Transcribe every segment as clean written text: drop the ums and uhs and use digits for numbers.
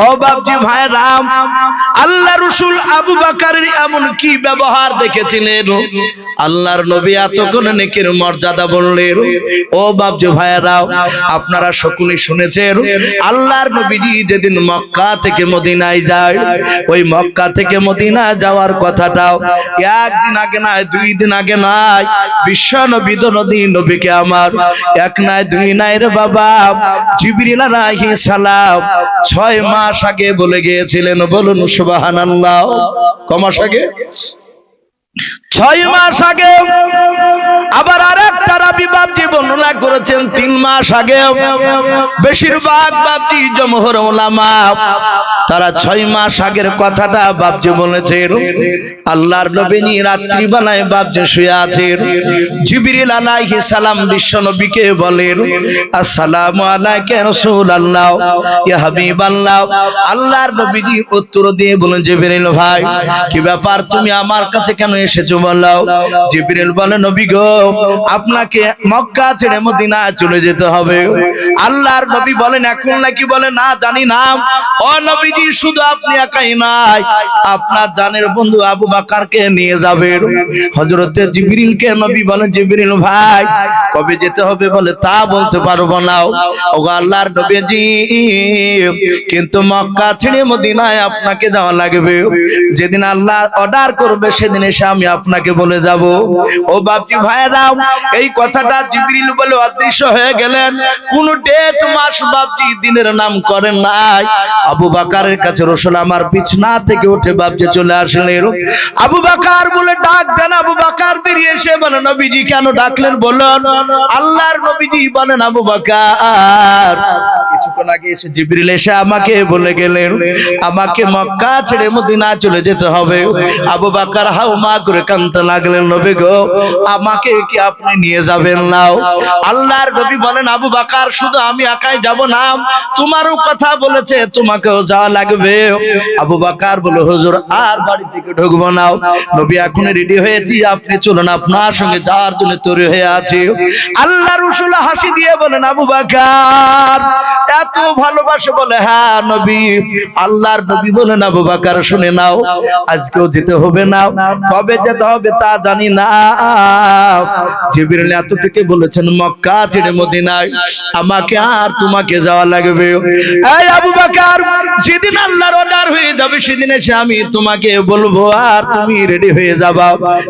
ও বাপজি ভাইরাম, আল্লাহ রাসূল আবু বকরের এমন কি ব্যবহার দেখেছিলেন, আল্লাহর নবী এতক্ষণ নেকের মর্যাদা বললেন। ও বাপজি ভাইরাও, আপনারা সকলে শুনেছেন আল্লাহর নবীজি যেদিন মক্কা থেকে মদিনায় যায়, ওই মক্কা থেকে মদিনা যাওয়ার কথাটাও একদিন আগে নয়, 2 দিন আগে নয়, বিশ্ব নবী নদী নবীকে আমার এক নয় 2 নয় রে বাবা, জিবরিল আলাইহিস সালাম 6 মাস আগে বলে গিয়েছিলেন। বলুন সুবহানাল্লাহ। কমাস আগে? 6 মাস আগে। আবার আরেকটা রাবি বাপজি বর্ণনা করেছেন 3 মাস আগে। বেশিরভাগ বাপজি জমহুর উলামা তারা 6 মাস আগের কথাটা বাপজি বলেছেন। আল্লাহর নবী রাত্রি বেলায় বাপজি শুয়ে আছেন, জিবরিল আলাইহিস সালাম বিশ্ব নবীকে বলেন, আসসালামু আলাইকা ইয়া রাসূলুল্লাহ, ইয়া হাবিবাল্লাহ। আল্লাহর নবীজি উত্তর দিয়ে বলেন, জিবরিল ভাই কি ব্যাপার, তুমি আমার কাছে কেন এসেছো বলো? জিবরিল বলে, নবী গো, আপনাকে মক্কা ছেড়ে মদিনা চলে যেতে হবে। আল্লাহর নবী বলেন, এখন নাকি? বলে, না জানি না। ও নবীজি, শুধু আপনি একাই নাই, আপনার জানের বন্ধু আবু বকরকে নিয়ে যাবেন। হযরতে জিবরিলকে নবী বলেন, জিবরিল ভাই কবে যেতে হবে? বলে, তা বলতে পারবো না। ওগো আল্লাহর নবীজি, কিন্তু মক্কা ছেড়ে মদিনায় আপনাকে যাওয়া লাগবে। যেদিন আল্লাহ অর্ডার করবে সেদিন এসে আমি আপনাকে বলে যাব। ও বাপজি ভাইরা, এই কথাটা জিবরিল বলে অদৃশ্য হয়ে গেলেন। কোন ডেট মাস বাপজি দিনের নাম করেন নাই। আবু বকরের কাছে রাসূল আমার বিছানা থেকে উঠে বাপজি চলে আসলেন। আবু বকর বলে ডাক দেন। আবু বকর বেরিয়ে এসে বলে, নবীজি কেন ডাকলেন বলুন? আল্লাহর নবীজি বলেন, আবু বকর কিছুক্ষণ আগে এসে জিবরিল এসে আমাকে বলে গেলেন আমাকে মক্কা ছেড়ে মদিনা চলে যেতে হবে। আবু বকর হাউমা করে কাঁদতে লাগলেন, নবী গো, আমাকে কি আপনি নিয়ে যাবেন না? আল্লাহর নবী বলেন, আবু বকর শুধু আমি একাই যাব না, তোমারও কথা বলেছে, তোমাকেও যাওয়া লাগবে। আবু বকর বলে, হুজুর আর বাড়ি থেকে ঢুকবো না, নবী এখন রেডি হয়েছি, আপনি চলুন, আপনার সঙ্গে যাওয়ার জন্য তৈরি হয়ে আছি। আল্লাহ রাসূল হাসি দিয়ে বলেন, আবু বকর এত ভালোবাসে? বলে, হ্যাঁ নবী। আল্লাহর নবী বলেন, আবু বকর শুনে নাও, আজকেও যেতে হবে না, কবে যেতে হবে তা জানি না। জিবরিল এতটুকু বলেছেন, মক্কা ছেড়ে মদিনায় আমাকে আর তোমাকে যাওয়া লাগবে। এই আবু বকর, যেদিন আল্লাহর অর্ডার হয়ে যাবে সেদিন এসে আমি তোমাকে বলবো, আর তুমি রেডি হয়ে যাবা,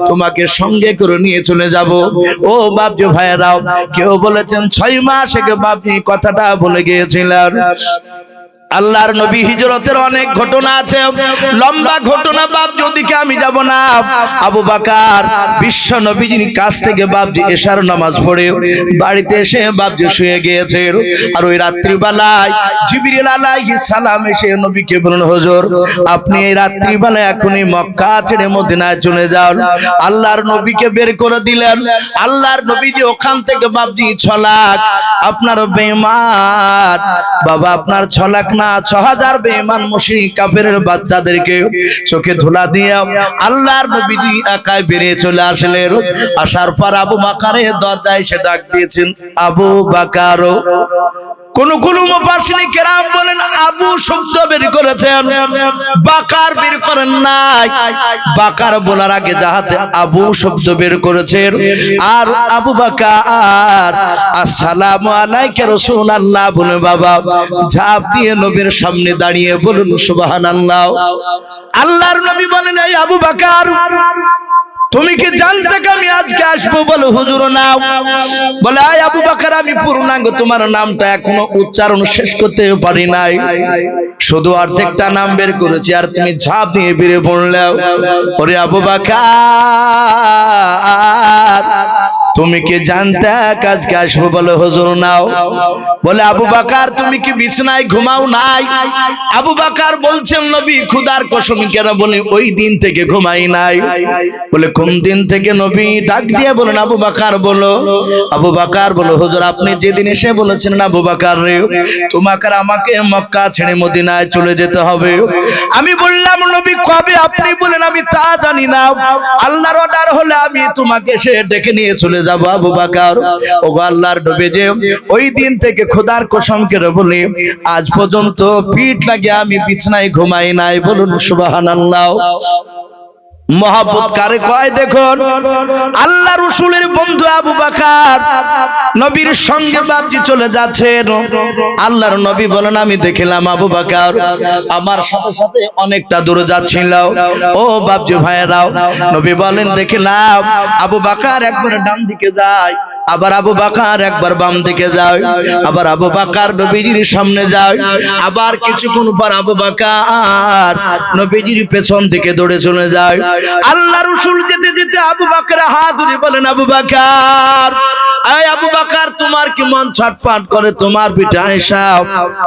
তোমাকে সঙ্গে করে নিয়ে চলে যাব। ও বাপজি ভাইরাও, কেউ বলেছেন 6 মাস আগে বাপজি কথাটা বলে গিয়েছিলেন। আল্লাহর নবী হিজরতের অনেক ঘটনা আছে, লম্বা ঘটনা বাপজি, ওদিকে আমি যাব না। আবু বকর বিশ্ব নবীজির কাছ থেকে বাপজি এশার নামাজ পড়ে বাড়িতে এসে বাপজি শুয়ে গিয়েছে। আর ওই রাত্রি বেলায় জিবরিল আলাইহিস সালাম এসে নবীকে বলেন, হুজুর আপনি এই রাত্রি বেলায় এখনই মক্কা ছেড়ে মদিনায় চলে যান। আল্লাহর নবীকে বের করে দিলেন। আল্লাহর নবীজি ওখান থেকে বাপজি 6 লাখ আপনার বেঈমান বাবা, আপনার 6 লাখ না 6000 বেঈমান মুশরিক কাফেরের বাচ্চাদেরকে চোখে ধুলা দিয়ে আল্লাহর নবীজি একাই বেরিয়ে চলে আসলেন। আসার পর আবু বকরের দরজায় এসে ডাক দিয়েছেন, আবু বকর। কোন মুফাসসিরিন কেরাম বলেন আবু শব্দ বের করেছেন, বকর বের করেন নাই। বকর বলার আগে যাহাতে আবু শব্দ বের করেছেন। আর আবু বকর আসসালামু আলাইকা রাসূলুল্লাহ বলে বাবা ঝাঁপ দিয়ে নবীর সামনে দাঁড়িয়ে বলুন সুবহানাল্লাহ। আল্লাহর নবী বলেন, এই আবু বকর তুমি কি জানতে আমি আজকে আসবো? বলে, হুজুর নাও। বলে, আয় আবু বকর, আমি পূর্ণাঙ্গ তোমার নামটা এখনো উচ্চারণ শেষ করতে পারি নাই, শুধু অর্ধেকটা নাম বের করেছি, আর তুমি ঝাঁপ দিয়ে বেরিয়ে পড়লে। ওরে আবু বকর তুমি কি জানতে আজকে আসবো? বলে, হুজুর নাও। বলে, আবু বকর তুমি কি বিছানায় ঘুমাও নাই? আবু বকর বলছেন, নবী খোদার কসম। কেন? বলে, ওই দিন থেকে ঘুমাই নাই। বলে, কোন দিন থেকে? নবী ডাক দিয়ে বলেন, আবু বকর বলো। আবু বকর বলো, হুজুর আপনি যেদিন এসে বলেছিলেন আবু বকর রে তোমাকে আমাকে মক্কা ছেড়ে মদিনায় চলে যেতে হবে, আমি বললাম নবী কবে আপনি বলেন আমি তা জানি না, আল্লাহর অর্ডার হলে আমি তোমাকে সে ডেকে নিয়ে চলে যাব আবু বকর। ওগো আল্লাহর নবী যে ওই দিন থেকে খোদার কসম করে বলি আজ পর্যন্ত পিঠ লাগিয়ে আমি বিছানায় ঘুমাই নাই। বলুন সুবহানাল্লাহ। মহব্বত কারে কয় দেখুন, আল্লাহ রাসূলের বন্ধু আবু বকর নবীর সঙ্গে বাপজি চলে যাচ্ছেন। আল্লাহর নবী বলেন আমি দেখলাম আবু বকর আমার সাথে সাথে অনেকটা দূরে যাচ্ছিল। ও বাপজি ভাইরাও, নবী বলেন দেখলাম আবু বকর একবার ডান দিকে যায়, আবার আবু বকর একবার বাম দিকে যায়, আবার আবু বকর নবীজির সামনে যায়, আবার কিছুক্ষণ পর আবু বকর নবীজির পেছন দিকে দৌড়ে চলে যায়। আল্লাহ রাসূল যেতে যেতে আবু বকর হাত ধরে বলেন আবু বকর, এই আবু বকর তোমার কি মন ছটফট করে তোমার বিটি আয়েশা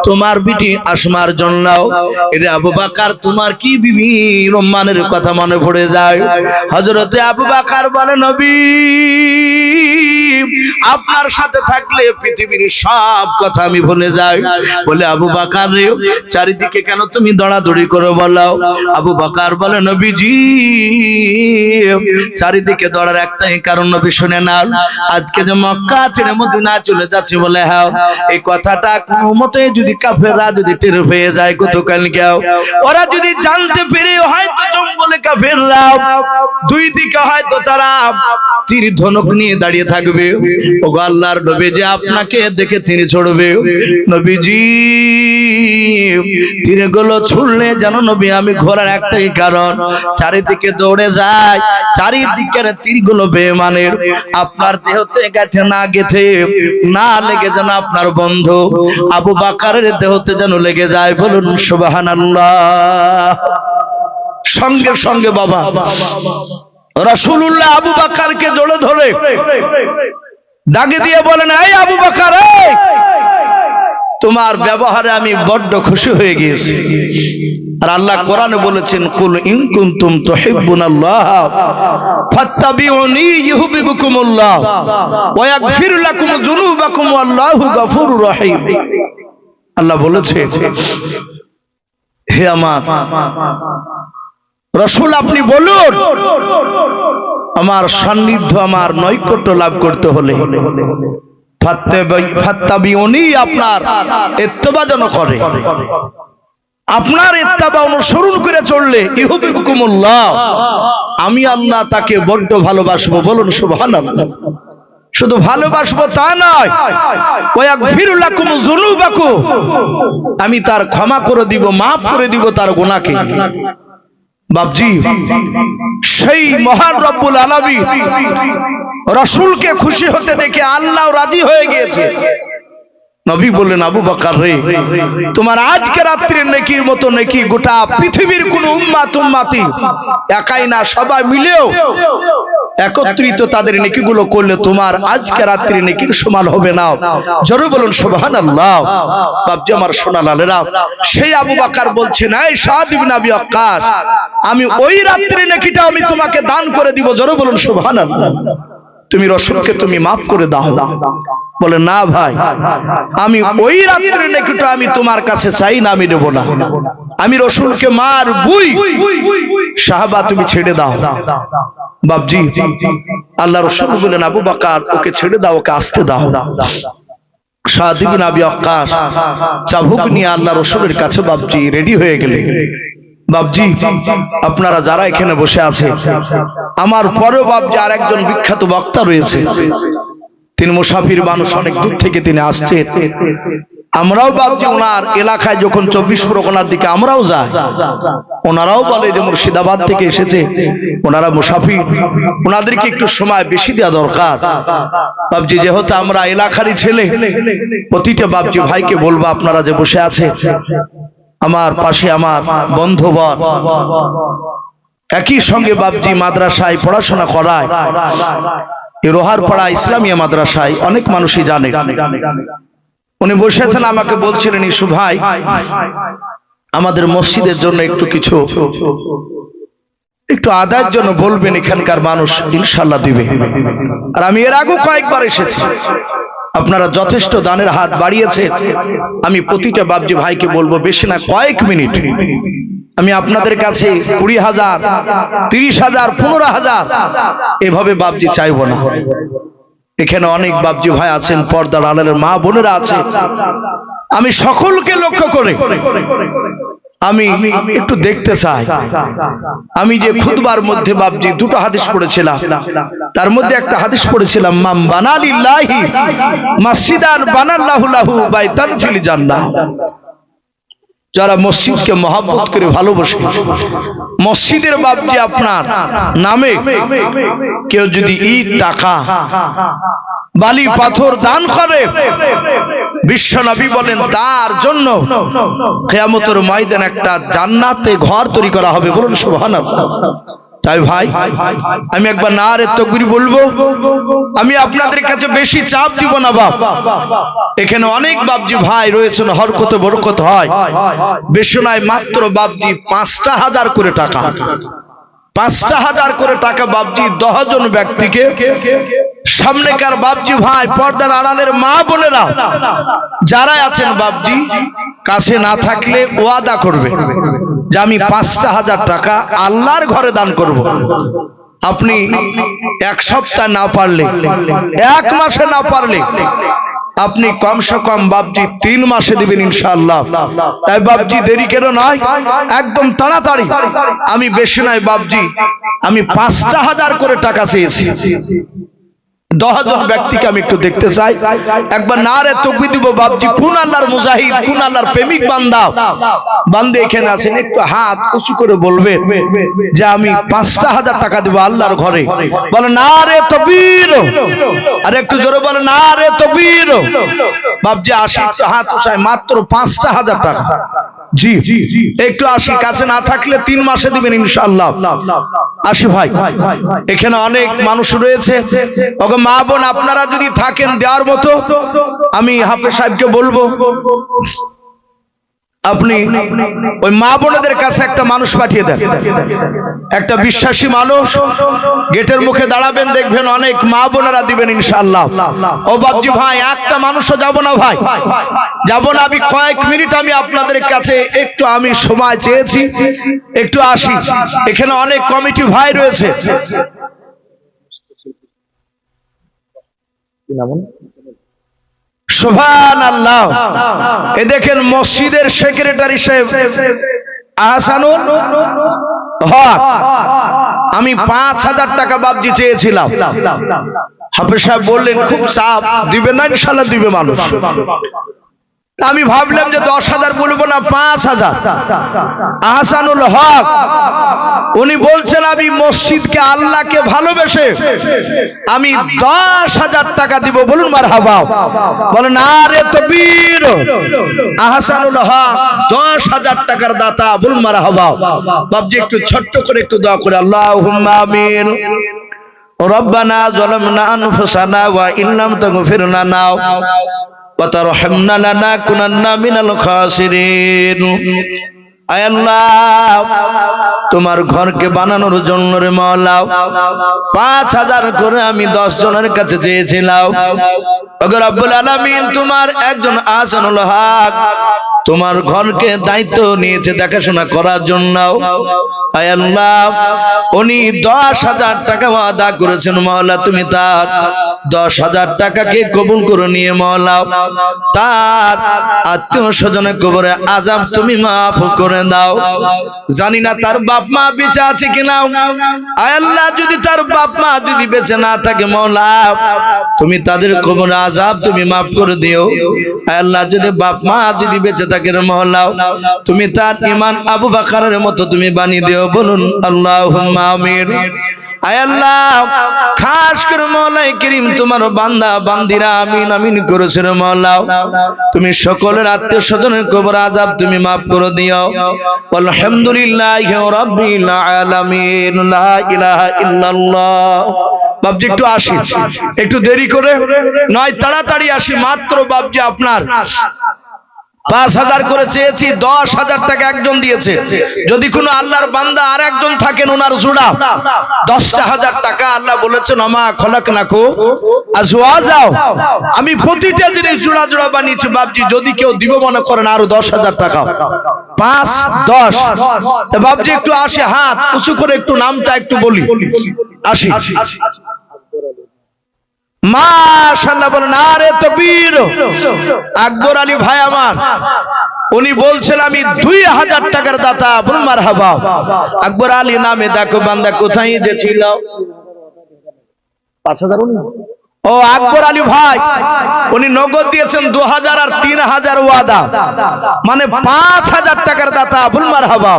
তোমার বিটি আসমার জন্য? এরে আবু বকর তোমার কি বিবি রুম্মানের কথা মনে পড়ে যায়? হযরতে আবু বকর বলে নবী আপনার সাথে থাকলে পৃথিবীর সব কথা আমি ভুলে যাই। বলে আবু বকর রে চারিদিকে কেন তুমি দৌড়াদৌড়ি করে বলো? আবু বকর বলে নবীজি চারিদিকে দৌড়ার একটাই কারণ নবী শুনে নাও, আজকে যে মক্কা ছেড়ে মদিনা চলে যাচ্ছে বলে হ্যাঁ এই কথাটা কোনো মতে যদি কাফেররা যদি টের পেয়ে যায় গতকাল কেউ ওরা যদি জানতে পেরে হয়তো জঙ্গলে কাফেররা দুই দিকে হয়তো তারা তীর ধনুক নিয়ে দাঁড়িয়ে থাকবে। ওগো আল্লাহর নবী যে আপনাকে দেখে তিনি ছড়বে। নবীজি তীরগুলো ছুড়লে জানো নবী আমি ঘোরার একটাই কারণ চারিদিকে দৌড়ে যায়, চারিদিকের তীরগুলো বেঈমানের আপনার দেহতে গেছে না গেছে না লেগে যেন আপনার বন্ধু আবু বকরের দেহতে যেন লেগে যায়। বলুন সুবহানাল্লাহ। সঙ্গে সঙ্গে বাবা রাসূলুল্লাহ আবু বকরকে জড়ে ধরে ডাকে দিয়ে বলেন এই আবু বকর তোমার ব্যবহারে আমি বড্ড খুশি হয়ে গেছি। আর আল্লাহ কোরআনে বলেছেন কুল ইন কুনতুম তুহিব্বুনাল্লাহ ফাত্তাবিউনি ইউহিব্বুকুমুল্লাহ ওয়া ইয়াগফির লাকুম যুনুবাকুম ওয়াল্লাহু গফুরুর রহিম। আল্লাহ বলেছে হে আমার রাসূল আপনি বলুন আমার সান্নিধ্য আমার নৈকট্য লাভ করতে হলে ফাত্তাবিউনি আপনার ইত্তেবা যেন করে, আপনার ইত্তেবা অনুসরণ করে চললে ইউহিব্বুকুমুল্লাহ আমি আল্লাহ তাকে বড্ড ভালোবাসবো। বলুন সুবহানাল্লাহ। শুধু ভালোবাসবো তা নয় ওয়া ইয়াগফিরু লাকুম যুনুবাকুম আমি তার ক্ষমা করে দিব, মাফ করে দিব তার গুনাহকে। বাপজি সেই মহান রব্বুল আলামিন রাসূলকে খুশি হতে দেখে আল্লাহ রাজি হয়ে গিয়েছে। নবী বললেন আবু বকর রে তোমার আজকে রাত্রির নেকির মতো নেকি গোটা পৃথিবীর কোন উম্মতি একাই না সবাই মিলেও একত্রিত তাদের নেকিগুলো করলে তোমার আজকে রাত্রির নেকির সমান হবে না। জোরে বলুন সুবহানাল্লাহ। বাপজি আমার সোনা লালেরা সেই আবু বকর বলছেন এই সাদ ইবনে আবি ওয়াক্কাস আমি ওই রাত্রির নেকিটা আমি তোমাকে দান করে দিব। জোরে বলুন সুবহানাল্লাহ। তুমি রাসূলকে তুমি maaf করে দাও। বলে না ভাই আমি ওই রাত্রির নেকিটা আমি তোমার কাছে চাই না, আমি দেব না, আমি রাসূলকে মারবই। সাহাবা তুমি ছেড়ে দাও। বাপজি আল্লাহ রাসূল বলেন আবু বকর ওকে ছেড়ে দাও, ওকে আসতে দাও। সাদ ইবনে আবি ওয়াক্কাস চাবুক নিয়ে আল্লাহ রাসূলের কাছে বাপজি রেডি হয়ে গেলেন। বাপজি আপনারা যারা এখানে বসে আছে আমার পরেও বাপজি আরেকজন বিখ্যাত বক্তা রয়েছে, তিনি মুসাফির মানুষ, অনেক দূর থেকে তিনি আসছেন। আমরাও বাপজি ওনার এলাকায় যখন 24 পরগনার দিকে আমরাও যাই ওনারাও বলে যে মুর্শিদাবাদ থেকে এসেছে, ওনারা মুসাফির, ওনাদেরকে একটু সময় বেশি দেওয়া দরকার। বাপজি যেহেতু আমরা এলাকারই ছেলে প্রতিটা বাপজি ভাইকে বলবো আপনারা যে বসে আছে আমার পাশে আমার বন্ধুবর একই সঙ্গে বাপজি মাদ্রাসায় পড়াশোনা করায়, রোহারপাড়া ইসলামিয়া মাদ্রাসায় অনেক মানুষই জানে। উনি বসেছেন আমাকে বলছিলেন ইসু ভাই আমাদের মসজিদের জন্য একটু কিছু একটু আদায়ের জন্য বলবেন, এখানকার মানুষ ইনশাআল্লাহ দিবে। আর আমি এর আগেও কয়েকবার এসেছি, আপনারা যথেষ্ট দানের হাত বাড়িয়েছে। আমি প্রতিটা বাপজি ভাইকে বলবো বেশি না কয়েক মিনিট আমি আপনাদের কাছে 20,000, 30,000, 15,000 এভাবে বাবজি চাইবো না। এখানে অনেক বাবজি ভাই আছেন, পর্দার আড়ালের মা বোনেরা আছে, আমি সকলকে লক্ষ্য করে আমি একটু দেখতে চাই। আমি যে খুতবার মধ্যে বাবজি দুটো হাদিস পড়েছিলাম, তার মধ্যে একটা হাদিস পড়েছিলাম, মাম বানালিল্লাহি মাসজিদান বানাল্লাহু লাহু বাইতান ফিল জান্নাহ। যারা মসজিদকে মহব্বত করে ভালোবাসে, মসজিদের বাবজি আপনার নামে কেউ যদি ইট, টাকা, বালি, পাথর দান করে, বিশ্ব নবী বলেন তার জন্য কিয়ামতের ময়দানে একটা জান্নাতে ঘর তৈরি করা হবে। বলুন সুবহানাল্লাহ। তাই ভাই আমি একবার নারে তাকবীর বলবো। আমি আপনাদের কাছে বেশি চাপ দিব না বাপ। এখানে অনেক বাবজি ভাই রয়েছেন, হরকতে বরকত হয়, বেশি নয়, মাত্র বাবজি 5,000 করে টাকা, 5,000 করে টাকা বাবজি 10 জন ব্যক্তিকে। সামনেকার বাবজি ভাই, পর্দার আড়ালের মা বোনেরা যারা আছেন বাবজি, কাছে না থাকলে ওয়াদা করবে যে আমি 5,000 টাকা আল্লাহর ঘরে দান করব। আপনি এক সপ্তাহ না পারলে, এক মাসে না পারলে, আপনি কমসে কম বাবজি 3 মাসে দিবেন ইনশাআল্লাহ। তাই বাবজি দেরি কেন নয়, একদম তাড়াতাড়ি। আমি বেশি নয় বাবজি, আমি 5,000 করে টাকা চেয়েছি। 10 জন ব্যক্তিকে আমি একটু দেখতে চাই, একবার নারে তাকবীর দিব বাবজি। কোন আল্লাহর মুজাহিদ, কোন আল্লাহর প্রেমিক বান্দা বান্দে এখানে আছেন, একটু হাত উঁচু করে বলবেন যে আমি 5,000 টাকা দেব আল্লাহর ঘরে। বলে নারে তাকবীর, আর একটু জোরে বলে নারে তাকবীর। বাবজি আসি, একটু হাত উঁচায়, মাত্র 5,000 টাকা। জি একটু আসি, কাছে না থাকলে 3 মাসে দিবেন ইনশাআল্লাহ। আসি ভাই, এখানে অনেক মানুষ রয়েছে, ওগো মা বোন, আপনারা যদি থাকেন দেওয়ার মতো, আমি হাফেজ সাহেবকে বলবো আপনি ওই মা বোনদের কাছে একটা মানুষ পাঠিয়ে দেন, একটা বিশ্বাসী মানুষ। গেটের মুখে দাঁড়াবেন, দেখবেন অনেক মা বোনেরা দিবেন ইনশাআল্লাহ। ও বাবজি ভাই, একটা মানুষও যাব না ভাই, যাব না। আমি কয়েক মিনিট আমি আপনাদের কাছে একটু আমি সময় চেয়েছি, একটু আসি। এখানে অনেক কমিটি ভাই রয়েছে, সুবহানাল্লাহ। এ দেখেন মসজিদের সেক্রেটারি সাহেব আহসানুল হক, আমি 5,000 টাকা বাবজি চেয়েছিলাম। হাফেজ সাহেব বললেন খুব চাপ, দিবে না? ইনশাআল্লাহ দিবে মানুষ। আমি ভাবলাম যে 10,000 বলবো না, 5,000। আহসানুল হক উনি বলছেন আমি মসজিদকে, আল্লাহকে ভালোবেসে আমি 10,000 টাকা দিব। বলুন মারহাবা, বলেন নারে তাকবীর। আহসানুল হক 10,000 টাকার দাতা, বলুন মারহাবা। বাবজি একটু ছোট্ট করে একটু দোয়া করে, আল্লাহুম্মা আমিন। রব্বানা যালামনা আনফুসানা ওয়া ইল্লাম তাগফির লানা ওয়া তারহামনা লানাকুনান্না মিনাল খাসিরিন। আয় আল্লাহ, তোমার ঘরকে বানানোর জন্য রে মাওলা 5,000 করে আমি 10 জনের কাছে চেয়েছিলাম। ওগো রব্বুল আলামিন, তোমার একজন আহসানুল হক তোমার ঘরকে দায়িত্ব নিয়েছে দেখাশোনা করার জন্য। আয় আল্লাহ, উনি 10,000 টাকা ওয়াদা করেছেন মাওলা, তুমি তার 10,000 টাকাকে কবুল করে নিয়ে মাওলা তার আত্মীয় স্বজনের কবরে আযাব তুমি মাফ করে দাও। জানি না তার বাপ মা বেঁচে আছে কিনা। আয় আল্লাহ, যদি তার বাপ মা যদি বেঁচে না থাকে মাওলা, তুমি তাদের কবরে আযাব তুমি মাফ করে দিও। আয় আল্লাহ, যদি বাপ মা যদি বেঁচে থাকে রে মাওলা, তুমি তার ঈমান আবু বকরের মতো তুমি বানিয়ে দিও। বলুন আল্লাহুম্মা আমিন। আয় আল্লাহ, খাস করে মওলাই করিম তোমার বান্দা বান্দিরা আমিন আমিন করেছেন মাওলা, তুমি সকলের আত্মীয় স্বজনের কবর আযাব তুমি মাফ করে দিও। আলহামদুলিল্লাহি রাব্বিল আলামিন, লা ইলাহা ইল্লাল্লাহ। বাবজি একটু আসি, একটু দেরি করে নয়, তাড়াতাড়ি আসি। মাত্র বাবজি আপনার 5,000 করে চেয়েছি, 10,000 টাকা একজন দিয়েছে। যদি কোনো আল্লাহর বান্দা আর একজন থাকেন ওনার জোড়া 10,000 টাকা, আল্লাহ বলেছেন আমা খলাকনাকু আজওয়াজাও, আমি প্রতিটা জিনিস জোড়া জোড়া বানিয়েছি বাপজি, যদি কেউ দিব মনে করেন আরো 10,000 টাকা, 5 10। তা বাপজি একটু আসে, হাত উঁচু করে একটু নামটা একটু বলি, আসি। মাশাআল্লাহ বলেন আরে তাকবীর। আকবর আলী ভাই আমার, উনি বলছেন আমি 2,000 টাকার দাতা, বলুন মারহাবা। আকবর আলী নামে দেখো বান্দা কোথায় যে ছিল 5,000। ও আকবর আলী ভাই উনি নগদ দিয়েছেন 2,000 আর 3,000 ওয়াদা, মানে 5,000 টাকার দাতা, বলুন মারহাবা।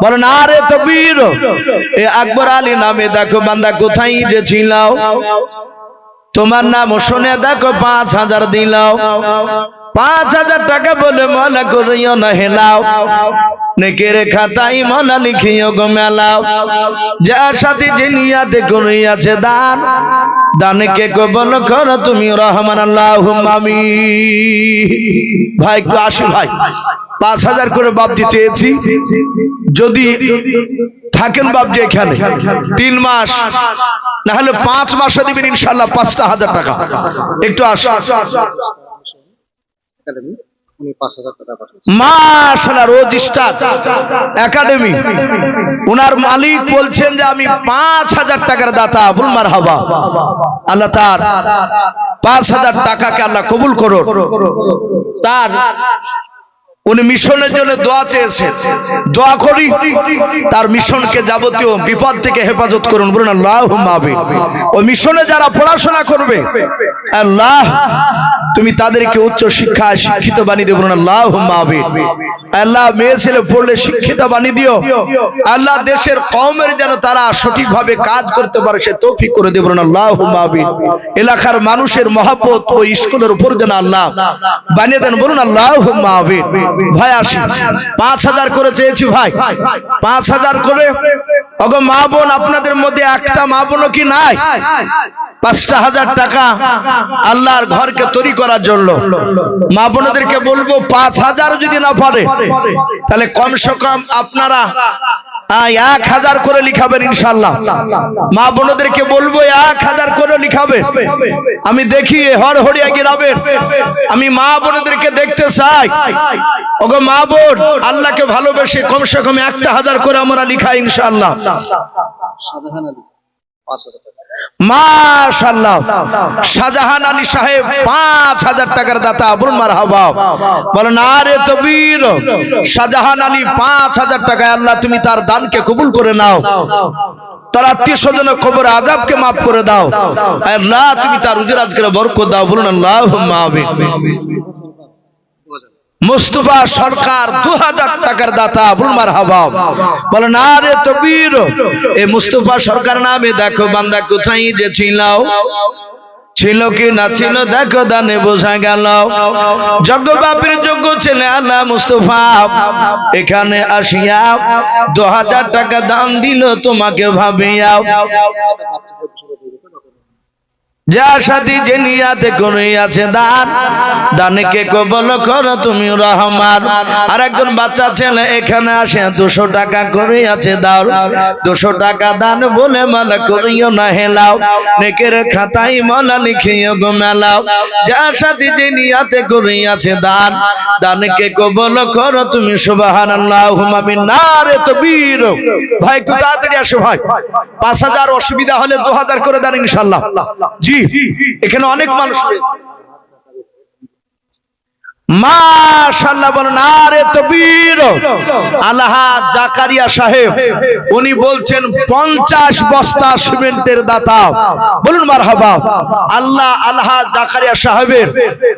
বলেন আরে তাকবীর। এই আকবর আলী নামে দেখো বান্দা কোথায় যে ছিল, তোমার নাম শুনে দেখো 5,000 দিলাও, 5,000 টাকা বলে মলা করিও না হেলাও, নেকের খাতাই মলা লিখিও গো মেলাও, যার সাথে যে নিয়াতে করিয়াছে দান, দানকে কবুল করো তুমি রহমান আল্লাহুম্মা আমিন। ভাই একটু আসি ভাই, 5,000 করে বাপজি চেয়েছি, যদি থাকেন বাপজি এখানে 3 মাস না হলে 5 মাসে দিবেন ইনশাআল্লাহ 5,000 টাকা। একটু আসো মাশাআল্লাহ, রোজ স্টার একাডেমি উনার মালিক বলছেন যে আমি 5,000 টাকার দাতা, বলুন মারহাবা। আল্লাহ তার 5,000 টাকাকে আল্লাহ কবুল করো। তার উনি মিশনের জন্য দোয়া চেয়েছেন, দোয়া করি তার মিশনকে যাবতীয় বিপদ থেকে হেফাজত করুন, বলুন আল্লাহুম্মা আমিন। ওই মিশনে যারা পড়াশোনা করবে আল্লাহ তুমি তাদেরকে উচ্চ শিক্ষায় শিক্ষিত বানিয়ে দিও, বলুন আল্লাহুম্মা আমিন। আল্লাহ মেয়ে ছেলে পড়লে শিক্ষিত বানিয়ে দিও, আল্লাহ দেশের কওমের যেন তারা সঠিকভাবে কাজ করতে পারে সে তৌফিক করে দিও, বলুন আল্লাহুম্মা আমিন। এলাকার মানুষের মহব্বত ওই স্কুলের উপর যেন আল্লাহ বানিয়ে দেন, বলুন আল্লাহুম্মা আমিন। ভাই আসি, 5,000 করে চেয়েছি ভাই, 5,000 করে। ওগো মা বোন, আপনাদের মধ্যে একটা মা বোনও কি নাই 5,000 টাকা আল্লাহর ঘরকে তৈরি করার জন্য? মা বোনদেরকে বলবো 5,000 যদি না পারে তাহলে কমসে কম আপনারা 1,000 করে লিখাবেন ইনশাআল্লাহ। মা বোনদেরকে বলবো 1,000 করে লিখাবেন। আমি দেখি হরহরিয়া গ্রামের আমি মা বোনদেরকে দেখতে চাই। ওগো মা বোন, আল্লাহকে ভালোবেসে কমসে কম 1,000 করে আমরা লিখাই ইনশাআল্লাহ। মাশাআল্লাহ, শাহজাহান আলী সাহেব 5,000 টাকার দাতা, বলুন মারহাবা। বলেন আরে তাকবীর। শাহজাহান আলী 5,000 টাকা, আল্লাহ তুমি তার দানকে কবুল করে নাও, তার আত্মীয় স্বজনের কবর আযাবকে মাফ করে দাও, আল্লাহ তুমি তার রুজি রাজগারে বরকত দাও, বলুন আল্লাহুম্মা আমিন। মুস্তাফা সরকার 2,000 টাকার দাতা, বলুন মারহাবা। বলেন আরে তাকবীর। এই মুস্তাফা সরকার নামে দেখো বান্দা কোথায় যে ছিল, ছিল কি না ছিল দেখো দানে বোঝা গেল, যোগ্য বাপের যোগ্য ছেলে আল্লাহ মুস্তাফা এখানে আসিয়া 2,000 টাকা দান দিল তোমাকে ভাবিয়া, যার সাথে যে নিয়াতে করিয়াছে দান, দানকে কবুল করো তুমি রহমান। আর একজন বাচ্চা ছেলে এখানে আসে 200 টাকা করিয়াছে দাও, 200 টাকা দান বলে মালা করিও না হেলাও, নেকের খাতায় মালা লিখিও গো মেলাও, যার সাথে যে নিয়াতে করিয়াছে দান, দানকে কবুল করো তুমি সুবহানাল্লাহুম্মা আমিন। নারে তাকবীর। ভাই একটু তাড়াতাড়ি আসো ভাই, 5,000 অসুবিধা হলে 2,000 করে দেন ইনশাআল্লাহ। জি এখানে অনেক মানুষ রয়েছে। মাশাআল্লাহ, বলেন আরে তাকবীর। আলহা জাকারিয়া সাহেব উনি বলছেন 50 বস্তা সিমেন্টের দাতা, বলুন মারহাবা। আল্লাহ আলহা জাকারিয়া সাহেবের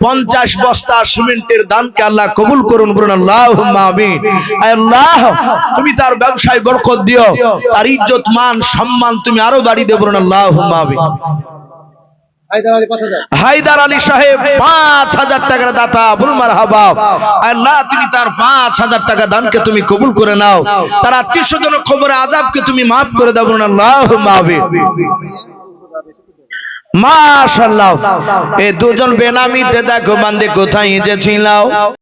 50 বস্তা সিমেন্টের দানকে আল্লাহ কবুল করুন, বলুন আল্লাহুম্মা আমিন। আল্লাহ তুমি তার ব্যবসায় বরকত দিও, তার ইজ্জত মান সম্মান তুমি আরো বাড়িয়ে দিও, বলুন আল্লাহুম্মা আমিন। হায়দার আলী সাহেব 5,000 টাকার দাতা, বলুন মারহাবা। আল্লাহ তুমি তার 5,000 টাকা দানকে তুমি কবুল করে নাও, তার আত্মীয় স্বজনের কবরে আযাবকে তুমি মাফ করে দাও, বলুন আল্লাহুম্মা আমিন। মাশাআল্লাহ, এই দুজন বেনামিতে দেখো বান্দে কোথায় যে ছিল।